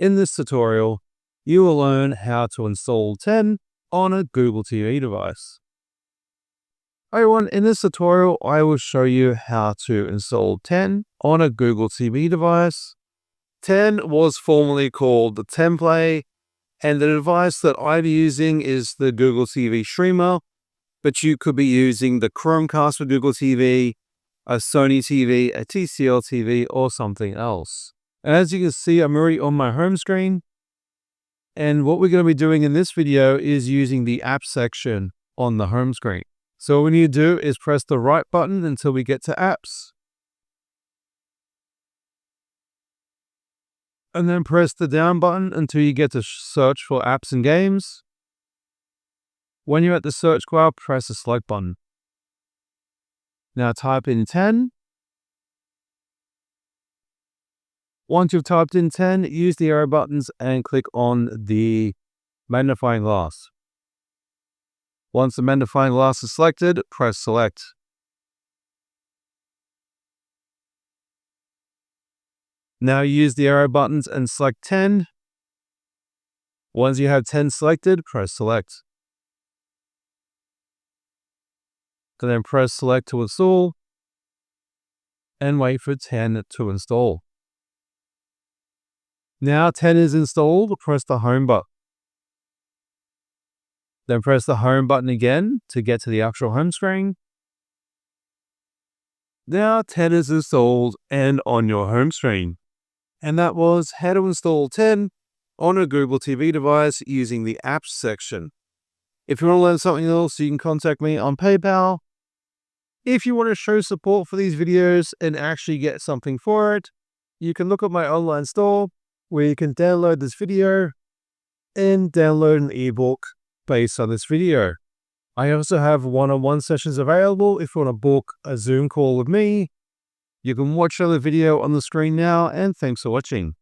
In this tutorial, you will learn how to install 10 on a Google TV device. Hi everyone, in this tutorial, I will show you how to install 10 on a Google TV device. 10 was formerly called the 10 Play, and the device that I'm using is the Google TV streamer, but you could be using the Chromecast for Google TV, a Sony TV, a TCL TV, or something else. As you can see, I'm already on my home screen, and what we're going to be doing in this video is using the app section on the home screen. So what we need to do is press the right button until we get to apps, and then press the down button until you get to search for apps and games. When you're at the search bar, press the select button. Now type in 10. Once you've typed in 10, use the arrow buttons and click on the magnifying glass. Once the magnifying glass is selected, press select. Now use the arrow buttons and select 10. Once you have 10 selected, press select. Then press select to install and wait for 10 to install. Now 10 is installed, press the home button. Then press the home button again to get to the actual home screen. Now 10 is installed and on your home screen. And that was how to install 10 on a Google TV device using the apps section. If you want to learn something else, you can contact me on PayPal. If you want to show support for these videos and actually get something for it, you can look at my online store where you can download this video and download an ebook based on this video. I also have one-on-one sessions available if you want to book a Zoom call with me. You can watch the video on the screen now, and thanks for watching.